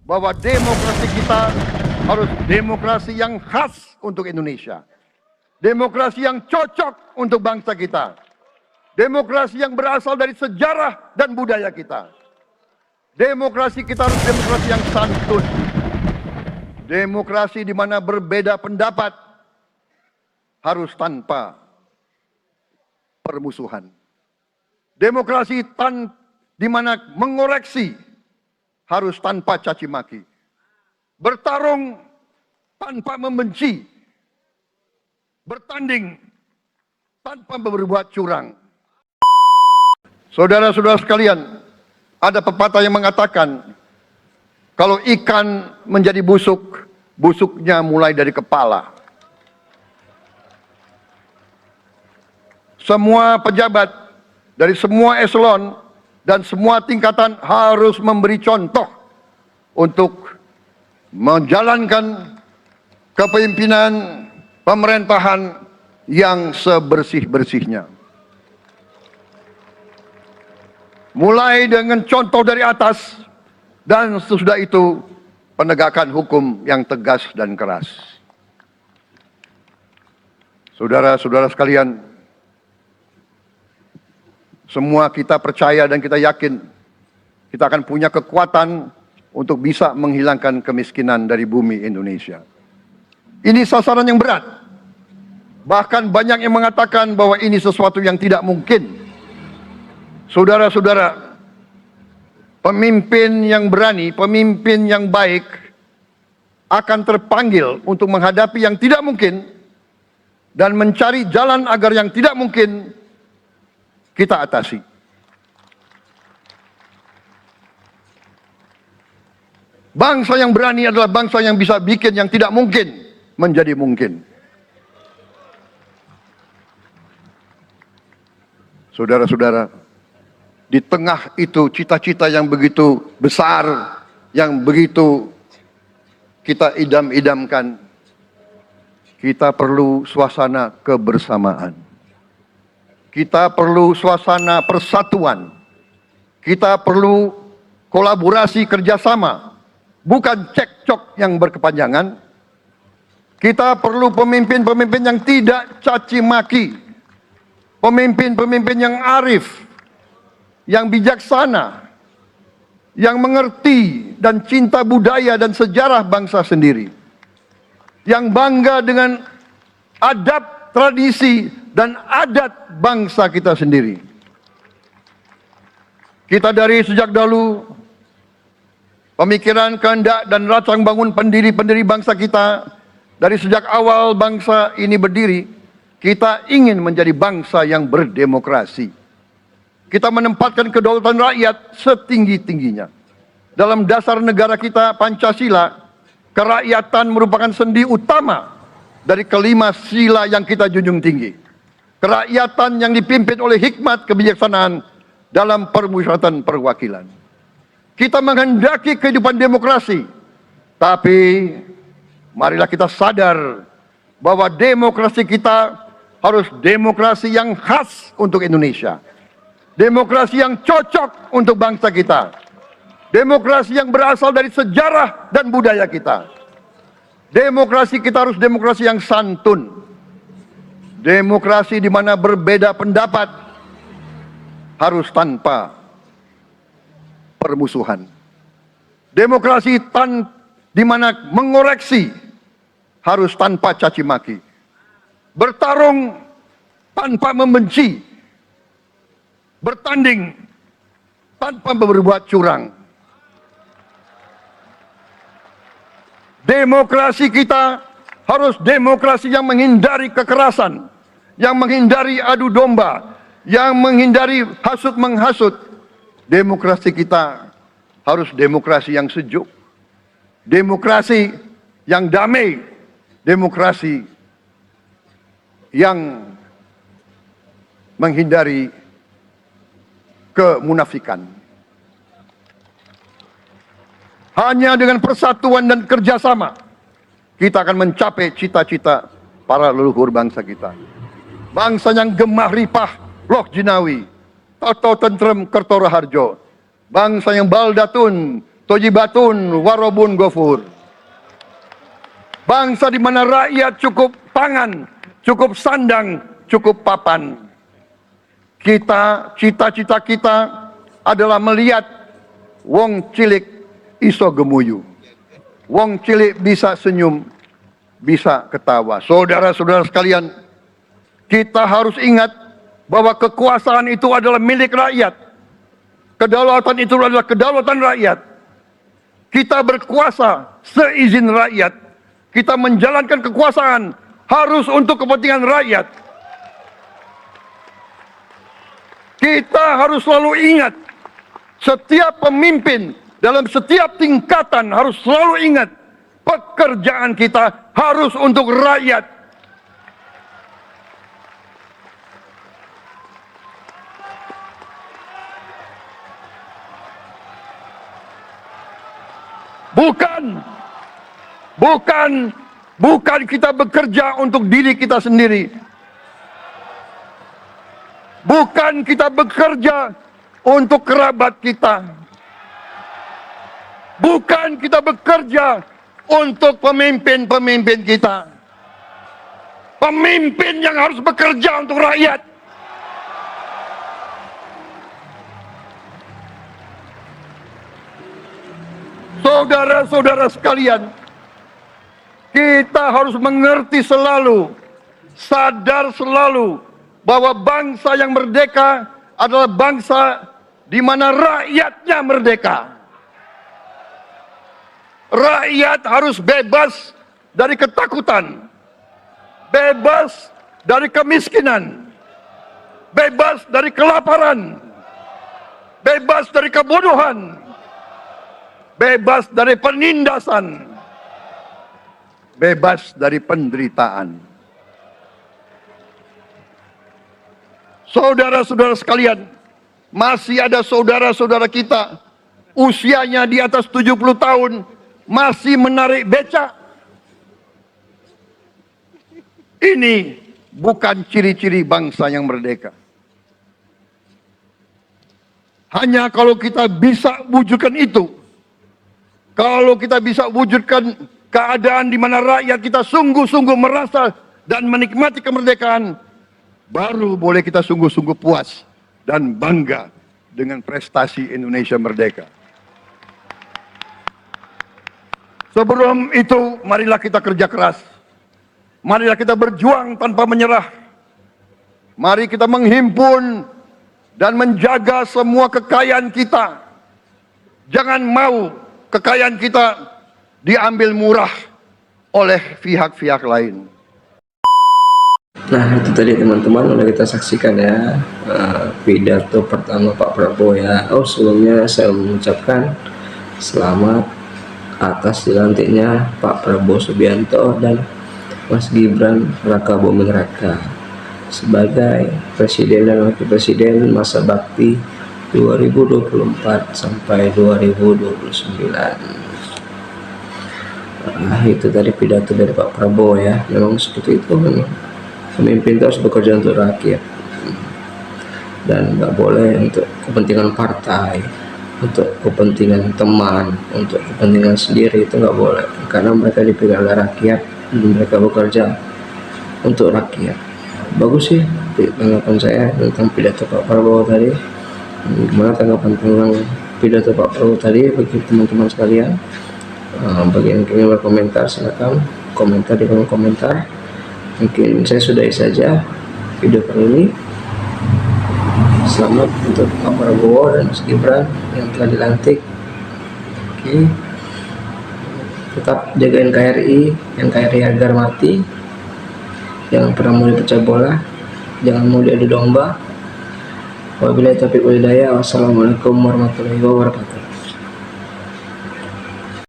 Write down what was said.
bahwa demokrasi kita harus demokrasi yang khas untuk Indonesia. Demokrasi yang cocok untuk bangsa kita. Demokrasi yang berasal dari sejarah dan budaya kita. Demokrasi kita harus demokrasi yang santun. Demokrasi di mana berbeda pendapat harus tanpa permusuhan. Demokrasi di mana mengoreksi harus tanpa caci maki. Bertarung tanpa membenci. Bertanding tanpa berbuat curang. Saudara-saudara sekalian, ada pepatah yang mengatakan, kalau ikan menjadi busuk, busuknya mulai dari kepala. Semua pejabat dari semua eselon dan semua tingkatan harus memberi contoh untuk menjalankan kepemimpinan pemerintahan yang sebersih-bersihnya. Mulai dengan contoh dari atas dan sesudah itu penegakan hukum yang tegas dan keras. Saudara-saudara sekalian, semua kita percaya dan kita yakin kita akan punya kekuatan untuk bisa menghilangkan kemiskinan dari bumi Indonesia. Ini sasaran yang berat. Bahkan banyak yang mengatakan bahwa ini sesuatu yang tidak mungkin. Saudara-saudara, pemimpin yang berani, pemimpin yang baik akan terpanggil untuk menghadapi yang tidak mungkin dan mencari jalan agar yang tidak mungkin kita atasi. Bangsa yang berani adalah bangsa yang bisa bikin yang tidak mungkin menjadi mungkin. Saudara-saudara, di tengah itu cita-cita yang begitu besar, yang begitu kita idam-idamkan, kita perlu suasana kebersamaan. Kita perlu suasana persatuan. Kita perlu kolaborasi kerjasama, bukan cekcok yang berkepanjangan. Kita perlu pemimpin-pemimpin yang tidak caci maki, pemimpin-pemimpin yang arif, yang bijaksana, yang mengerti dan cinta budaya dan sejarah bangsa sendiri, yang bangga dengan adab, tradisi, dan adat bangsa kita sendiri. Kita dari sejak dahulu, pemikiran, kehendak, dan rancang bangun pendiri-pendiri bangsa kita, dari sejak awal bangsa ini berdiri, kita ingin menjadi bangsa yang berdemokrasi. Kita menempatkan kedaulatan rakyat setinggi-tingginya. Dalam dasar negara kita, Pancasila, kerakyatan merupakan sendi utama dari kelima sila yang kita junjung tinggi. Kerakyatan yang dipimpin oleh hikmat kebijaksanaan dalam permusyawaratan perwakilan. Kita menghendaki kehidupan demokrasi, tapi marilah kita sadar bahwa demokrasi kita harus demokrasi yang khas untuk Indonesia. Demokrasi yang cocok untuk bangsa kita. Demokrasi yang berasal dari sejarah dan budaya kita. Demokrasi kita harus demokrasi yang santun. Demokrasi di mana berbeda pendapat harus tanpa permusuhan. Demokrasi di mana mengoreksi harus tanpa caci maki. Bertarung tanpa membenci. Bertanding tanpa berbuat curang. Demokrasi kita harus demokrasi yang menghindari kekerasan, yang menghindari adu domba, yang menghindari hasut menghasut. Demokrasi kita harus demokrasi yang sejuk, demokrasi yang damai, demokrasi yang menghindari kemunafikan. Hanya dengan persatuan dan kerjasama kita akan mencapai cita-cita para leluhur bangsa kita. Bangsa yang gemah ripah Lok Jinawi, Toto Tentrem Kertora Harjo. Bangsa yang baldatun tojibatun warobun gofur. Bangsa di mana rakyat cukup pangan, cukup sandang, cukup papan. Cita-cita kita adalah melihat wong cilik iso gemuyu. Wong cilik bisa senyum, bisa ketawa. Saudara-saudara sekalian, kita harus ingat bahwa kekuasaan itu adalah milik rakyat. Kedaulatan itu adalah kedaulatan rakyat. Kita berkuasa seizin rakyat. Kita menjalankan kekuasaan harus untuk kepentingan rakyat. Kita harus selalu ingat, setiap pemimpin dalam setiap tingkatan harus selalu ingat, pekerjaan kita harus untuk rakyat. Bukan kita bekerja untuk diri kita sendiri. Bukan kita bekerja untuk kerabat kita. Bukan kita bekerja untuk pemimpin-pemimpin kita. Pemimpin yang harus bekerja untuk rakyat. Saudara-saudara sekalian, kita harus mengerti selalu, sadar selalu bahwa bangsa yang merdeka adalah bangsa di mana rakyatnya merdeka. Rakyat harus bebas dari ketakutan, bebas dari kemiskinan, bebas dari kelaparan, bebas dari kebodohan, bebas dari penindasan, bebas dari penderitaan. Saudara-saudara sekalian, masih ada saudara-saudara kita usianya di atas 70 tahun masih menarik becak. Ini bukan ciri-ciri bangsa yang merdeka. Hanya kalau kita bisa wujudkan itu, kalau kita bisa wujudkan keadaan di mana rakyat kita sungguh-sungguh merasa dan menikmati kemerdekaan, baru boleh kita sungguh-sungguh puas dan bangga dengan prestasi Indonesia merdeka. Sebelum itu, marilah kita kerja keras. Marilah kita berjuang tanpa menyerah. Mari kita menghimpun dan menjaga semua kekayaan kita. Jangan mau kekayaan kita diambil murah oleh pihak-pihak lain. Nah, itu tadi teman-teman udah kita saksikan ya pidato pertama Pak Prabowo ya. Sebelumnya saya mengucapkan selamat atas dilantiknya Pak Prabowo Subianto dan Mas Gibran Raka Buming Raka sebagai Presiden dan Wakil Presiden masa bakti 2024 sampai 2029. Nah, itu tadi pidato dari Pak Prabowo ya. Memang seperti itu, memang pemimpin itu harus bekerja untuk rakyat dan nggak boleh untuk kepentingan partai, untuk kepentingan teman, untuk kepentingan sendiri, itu nggak boleh, karena mereka dipilih oleh rakyat dan mereka bekerja untuk rakyat. Bagus sih tanggapan saya tentang pidato Pak Prabowo tadi. Gimana tanggapan tentang pidato Pak Prabowo tadi bagi teman-teman sekalian? Bagi yang ingin berkomentar, silakan komentar di kolom komentar. Mungkin saya sudahi saja video kali ini. Selamat untuk Pak Prabowo dan Mas Gibran yang telah dilantik. Oke. Tetap jagain KRI, yang KRI agar mati. Jangan pernah mau dipecah bola, jangan mau diadu domba. Wabillahi taufiq wal hidayah. Wassalamualaikum warahmatullahi wabarakatuh.